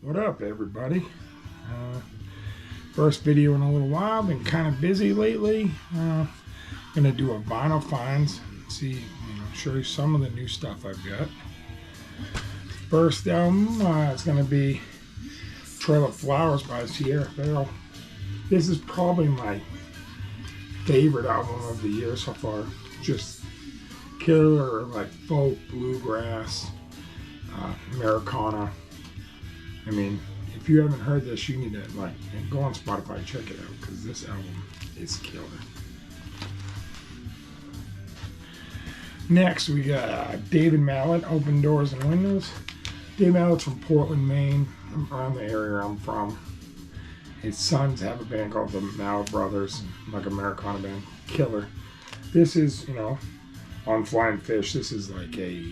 What up, everybody? Uh, First video in a little while. Been kind of busy lately. Gonna do a vinyl finds. See, show you some of the new stuff I've got. First album is gonna be Trail of Flowers by Sierra Farrell. This is probably my favorite album of the year so far. Just killer, like folk, bluegrass, Americana. I mean, if you haven't heard this, you need to go on Spotify, check it out, because this album is killer. Next, we got David Mallet, Open Doors and Windows. David Mallet's from Portland, Maine, around the area I'm from. His sons have a band called the Mallet Brothers, like Americana band, killer. This is, on Flying Fish. This is like a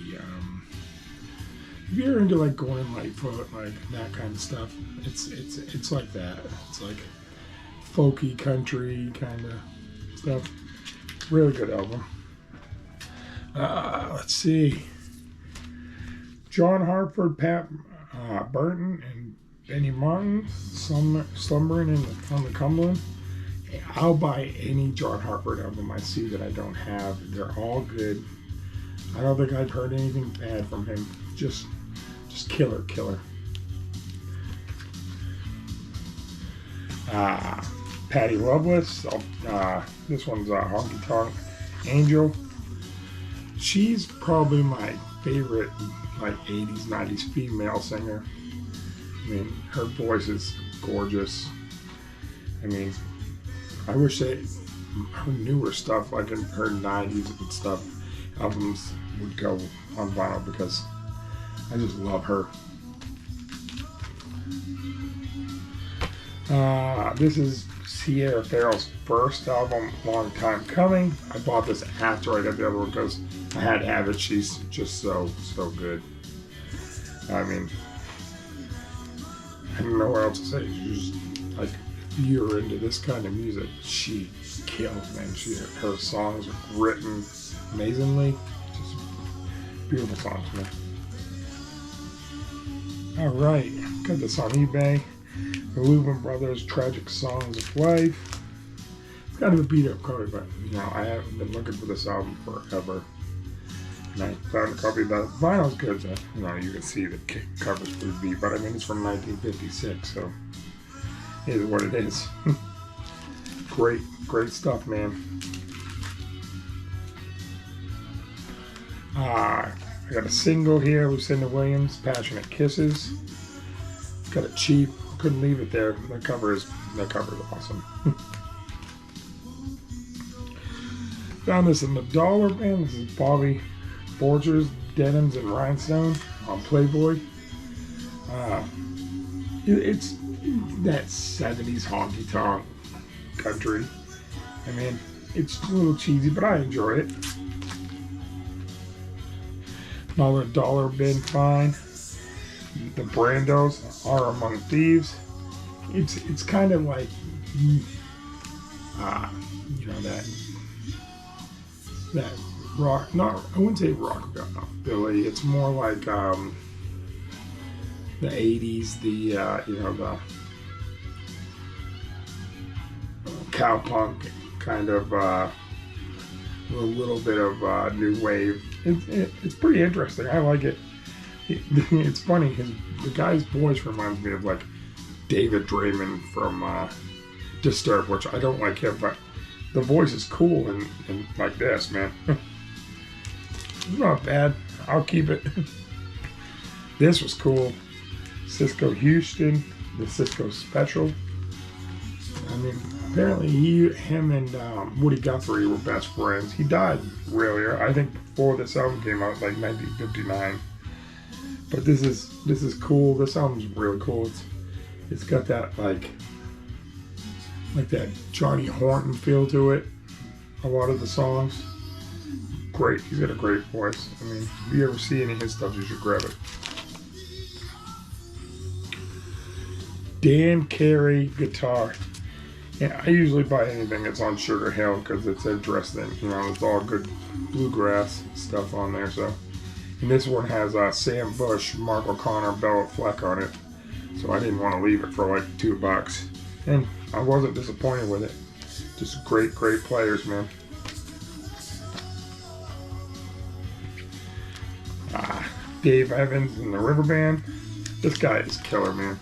if you're into like going in Lightfoot, like that kind of stuff, it's like that. It's like folky country kind of stuff. Really good album. Let's see. John Hartford, Pat Burton, and Benny Martin, slumbering on the Cumberland. I'll buy any John Hartford album I see that I don't have. They're all good. I don't think I've heard anything bad from him. Just killer. Patty Loveless. This one's Honky Tonk Angel. She's probably my favorite, 80s, 90s female singer. I mean, her voice is gorgeous. I mean, I wish her newer stuff, like in her 90s and stuff, albums would go on vinyl, because I just love her. This is Sierra Farrell's first album, long time coming. I bought this after I got the other one because I had to have it. She's just so good. I mean, I don't know what else to say. She's just, if you're into this kind of music, she kills, man. Her songs are written amazingly. Just beautiful songs, man. All right, got this on eBay. The Louvin Brothers, Tragic Songs of Life. It's kind of a beat up cover, but I haven't been looking for this album forever. And I found a copy of that. Vinyl's good, so you can see the cover's pretty beat, but I mean, it's from 1956, so it is what it is. Great stuff, man. I got a single here, Lucinda Williams, Passionate Kisses. Got it cheap, couldn't leave it there. The cover is awesome. Found this in the dollar bin. This is Bobby Borgers, Denims and Rhinestone on Playboy. It's that 70s honky tonk country. I mean, it's a little cheesy, but I enjoy it. Another dollar bin find. The Brandos, Are Among Thieves. It's kind of like that rock. Not, I wouldn't say rock Billy. It's more like the 80s. The the cowpunk kind of a little bit of new wave. It's pretty interesting. I like it. It's funny, the guy's voice reminds me of David Draymond from Disturbed, which I don't like him, but the voice is cool and like this, man. It's not bad. I'll keep it. This was cool. Cisco Houston, the Cisco Special. I mean, apparently him and Woody Guthrie were best friends. He died really, I think, before this album came out, 1959. But this is cool. This album's really cool. It's got that like that Johnny Horton feel to it. A lot of the songs. Great. He's got a great voice. I mean, if you ever see any of his stuff, you should grab it. Dan Carey guitar. Yeah, I usually buy anything that's on Sugar Hill because it's interesting. It's all good bluegrass stuff on there. So, and this one has Sam Bush, Mark O'Connor, Bella Fleck on it. so I didn't want to leave it for like $2, and I wasn't disappointed with it. Just great players, man. Dave Evans and the River Band. This guy is killer, man.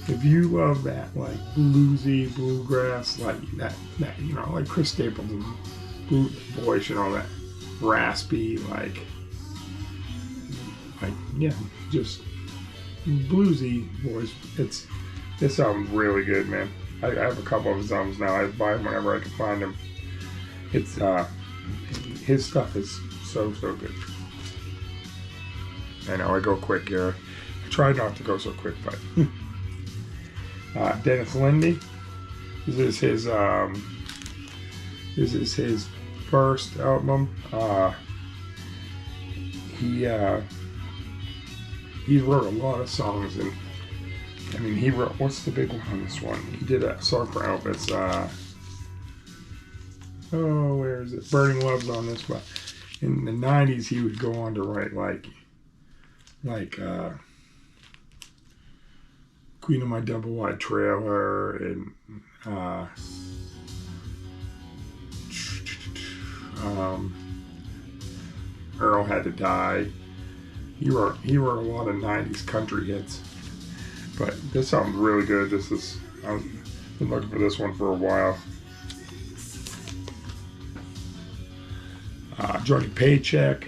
If you love that, like bluesy, bluegrass, like that, you know, like Chris Stapleton, voice, you know, that raspy, like, yeah, just bluesy voice. This album's really good, man. I have a couple of his albums now. I buy them whenever I can find them. It's his stuff is so good. I know I go quick here. I try not to go so quick, but Dennis Linde. This is his first album. He wrote a lot of songs, and I mean, he wrote, what's the big one on this one? He did a song for Elvis. Where is it? Burning Love's on this one. In the 90s, he would go on to write like Queen of My Double Wide Trailer, and Earl Had to Die. He wrote a lot of 90s country hits. But this sounds really good. I've been looking for this one for a while. Johnny Paycheck.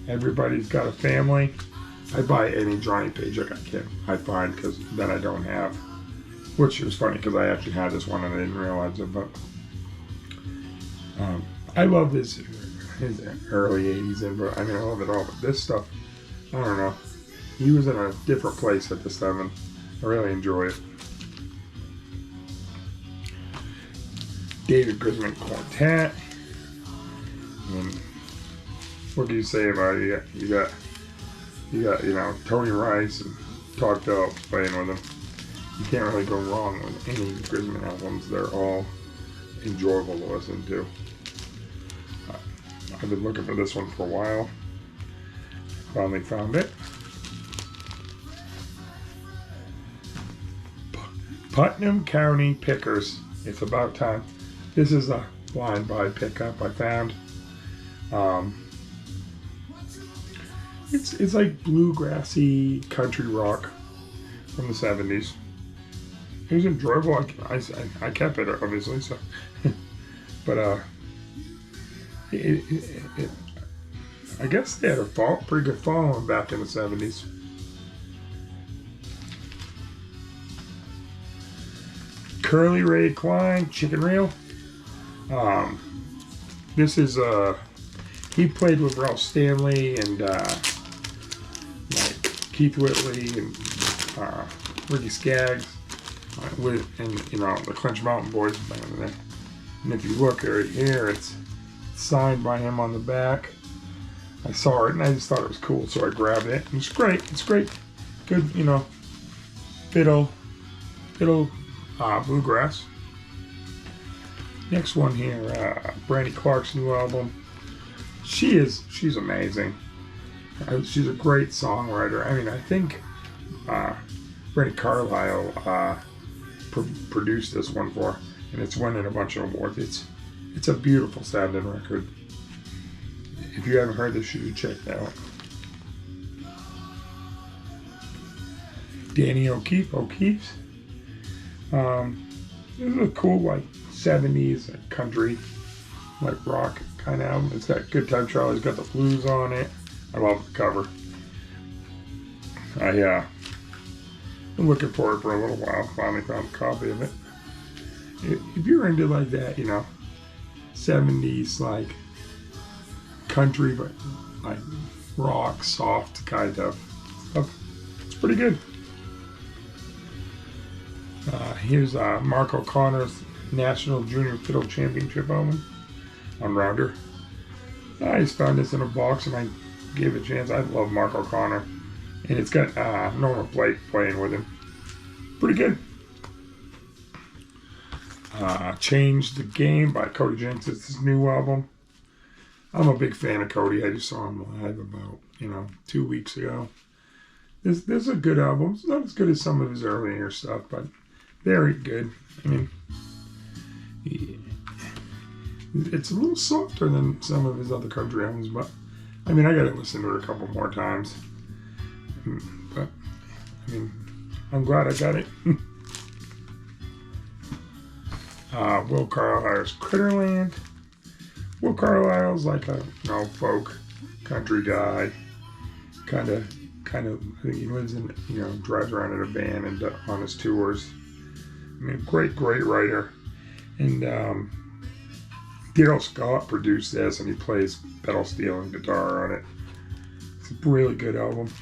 Everybody's Got a Family. I buy any Johnny Paycheck I find, because that I don't have. Which is funny, because I actually had this one and I didn't realize it. But I love his early 80s, I mean, I love it all. But this stuff, I don't know. He was in a different place at this time, and I really enjoy it. David Grisman Quartet. And what do you say about it? You got you know, Tony Rice and Todd Phillips playing with him. You can't really go wrong with any Grisman albums. They're all enjoyable to listen to. I've been looking for this one for a while. Finally found it. Putnam County Pickers. It's About Time. This is a blind buy pickup I found. It's like bluegrassy country rock from the 70s. It was enjoyable. I kept it, obviously. So, but I guess they had a pretty good following back in the 70s. Curly Ray Klein, Chicken Reel. This is he played with Ralph Stanley and like Keith Whitley and Ricky Skaggs and you know, the Clinch Mountain Boys band there. And if you look right here, it's signed by him on the back. I saw it and I just thought it was cool, so I grabbed it. And it's great. It's great. Good, you know, fiddle bluegrass. Next one here, Brandy Clark's new album. She's amazing. She's a great songwriter. I mean, I think Brandy Carlisle produced this one for her, and it's winning a bunch of awards. It's a beautiful sounding record. If you haven't heard this, you should check it out. Danny O'Keefe's. This is a cool, like, 70s country, like, rock kind of album. It's got Good Time Charlie's got the blues on it. I love the cover. Been looking for it for a little while. Finally found a copy of it. If you're into, like, that, you know, 70s, like, country, but, like, rock, soft kind of stuff, it's pretty good. Here's Mark O'Connor's National Junior Fiddle Championship album on Rounder. I just found this in a box and I gave it a chance. I love Mark O'Connor. And it's got Norma Blake playing with him. Pretty good. Change the Game by Cody Jinks. It's his new album. I'm a big fan of Cody. I just saw him live about, 2 weeks ago. This is a good album. It's not as good as some of his earlier stuff, but very good. I mean, it's a little softer than some of his other country albums, but I mean, I got to listen to it a couple more times. But I mean, I'm glad I got it. Will Carlisle's Critterland. Will Carlisle's like a folk country guy. Kind of. I think he lives in, drives around in a van and on his tours. I mean, great writer. And Daryl Scott produced this, and he plays pedal steel and guitar on it. It's a really good album.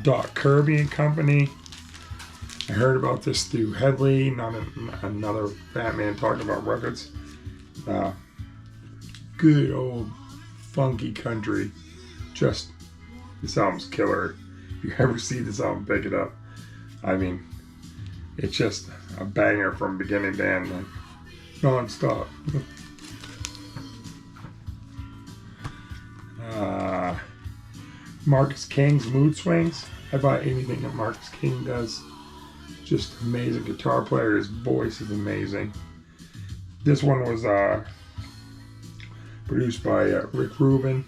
Doc Kirby and Company. I heard about this through Headley, another fat man talking about records. Good old funky country. Just, this album's killer. If you ever see this album, pick it up. I mean, it's just a banger from beginning to end, like, non-stop. Marcus King's Mood Swings. I buy anything that Marcus King does. Just amazing guitar player. His voice is amazing. This one was produced by Rick Rubin.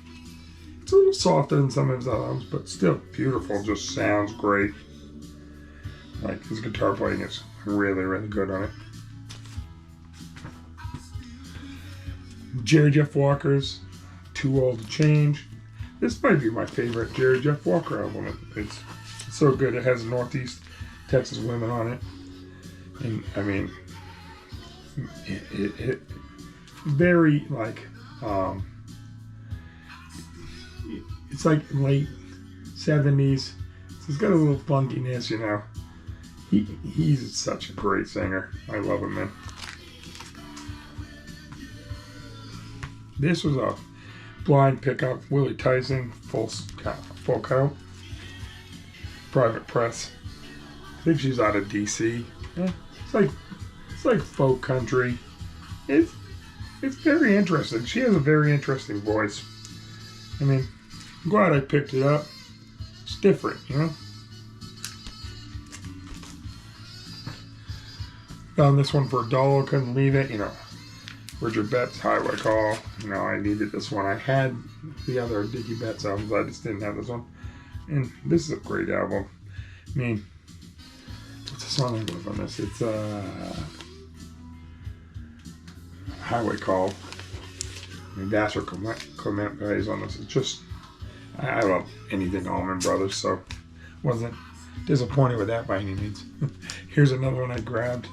It's a little softer than some of his other albums, but still beautiful. Just sounds great. Like, his guitar playing is really good on it. Jerry Jeff Walker's Too Old to Change. This might be my favorite Jerry Jeff Walker album. It's so good. It has Northeast Texas women on it. And, I mean, it very, like, it's like late 70s. So it's got a little funkiness, He's such a great singer. I love him, man. This was a blind pickup. Willie Tyson, full count. Private Press. I think she's out of DC. Yeah, it's like folk country. It's very interesting. She has a very interesting voice. I mean, I'm glad I picked it up. It's different, Found this one for $1. Couldn't leave it, Richard Betts, Highway Call. I needed this one. I had the other Dickie Betts albums. I just didn't have this one. And this is a great album. I mean, what's the song I love on this? It's Highway Call. I mean, Dasher Clement plays on this. It's just, I love anything Allman Brothers, so wasn't disappointed with that by any means. Here's another one I grabbed.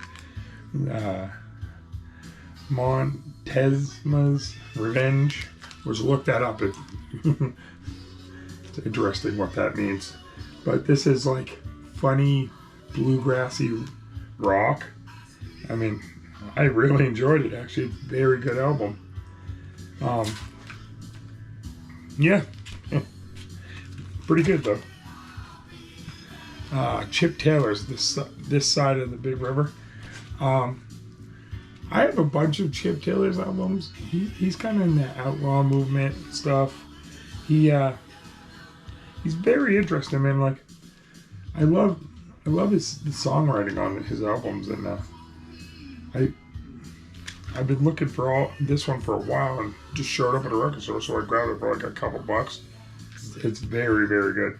Montezma's Revenge, which look that up. It's interesting what that means. But this is like funny, bluegrassy rock. I mean, I really enjoyed it, actually. Very good album. Yeah. Pretty good, though. Chip Taylor's this side of the Big River. I have a bunch of Chip Taylor's albums. He's kind of in the outlaw movement stuff. He's very interesting, man. Like, I love the songwriting on his albums, and I've been looking for this one for a while, and just showed up at a record store, so I grabbed it for like a couple bucks. It's very good.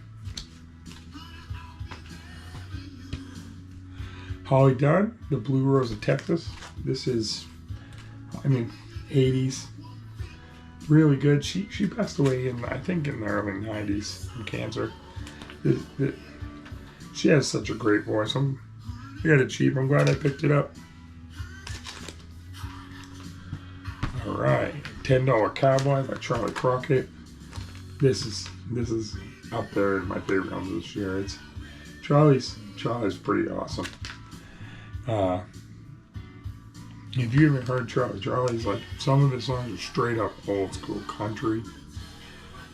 Holly Dunn, The Blue Rose of Texas. This is, 80s. Really good. She passed away I think in the early 90s from cancer. She has such a great voice. I got it cheap. I'm glad I picked it up. All right, $10 Cowboy by Charlie Crockett. This is up there in my favorite albums this year. It's Charlie's pretty awesome. If you haven't heard Charlie's like, some of his songs are straight up old school country,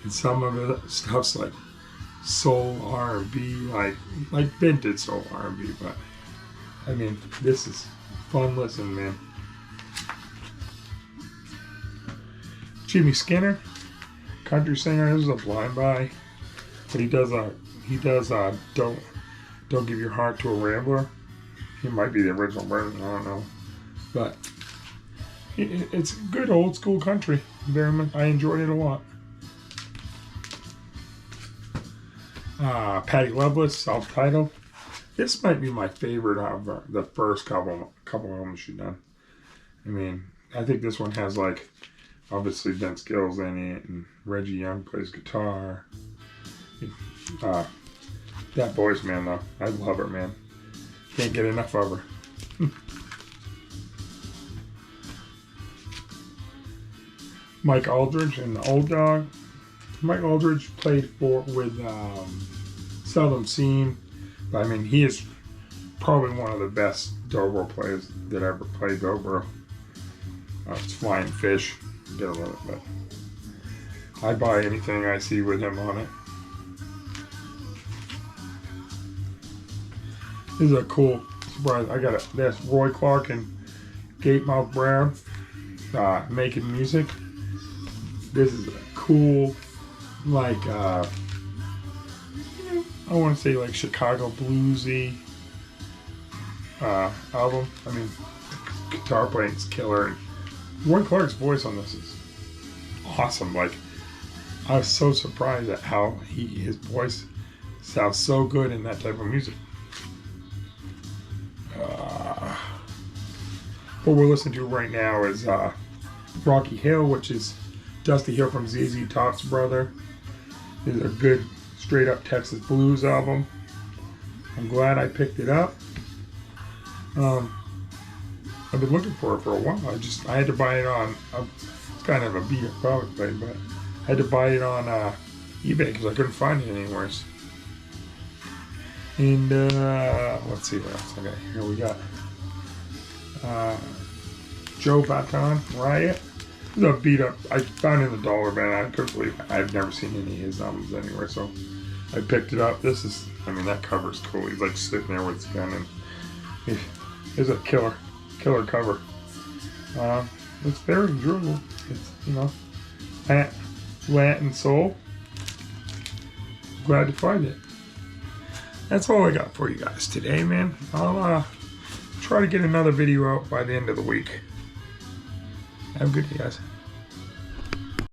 and some of the stuff's like soul R&B, like vintage soul R&B. But I mean, this is fun listen, man. country singer. This is a blind buy, but he does don't give your heart to a rambler. He might be the original version. I don't know, but it's good old school country. Very much, I enjoyed it a lot. Patty Loveless, self-titled. This might be my favorite of the first couple albums she's done. I mean, I think this one has like obviously Vince Gill's in it, and Reggie Young plays guitar. That voice, man, though, I love her, man. Can't get enough of her. Mike Aldridge and the Old Dog. Mike Aldridge played with Seldom Seen, but I mean, he is probably one of the best dobro players that ever played dobro. It's Flying Fish, get a little bit. I buy anything I see with him on it. This is a cool surprise. I got it. That's Roy Clark and Gatemouth Brown making music. This is a cool, like, I want to say like Chicago bluesy album. I mean, the guitar playing is killer. And Roy Clark's voice on this is awesome. Like, I was so surprised at how his voice sounds so good in that type of music. What we're listening to right now is Rocky Hill, which is Dusty Hill from ZZ Top's brother. It's a good straight up Texas blues album. I'm glad I picked it up. I've been looking for it for a while. I had to buy it on, it's kind of a beat up product thing, but I had to buy it on eBay because I couldn't find it anywhere. And let's see what else. Okay, here we got Joe Baton Riot. This is a beat up. I found it in the dollar bin. I couldn't believe it. I've never seen any of his albums anywhere, so I picked it up. This is, I mean, that cover's cool. He's like sitting there with his gun, and it's a killer cover. It's very enjoyable. It's, you know, Latin soul. Glad to find it. That's all I got for you guys today, man. I'll try to get another video out by the end of the week. Have a good day, guys.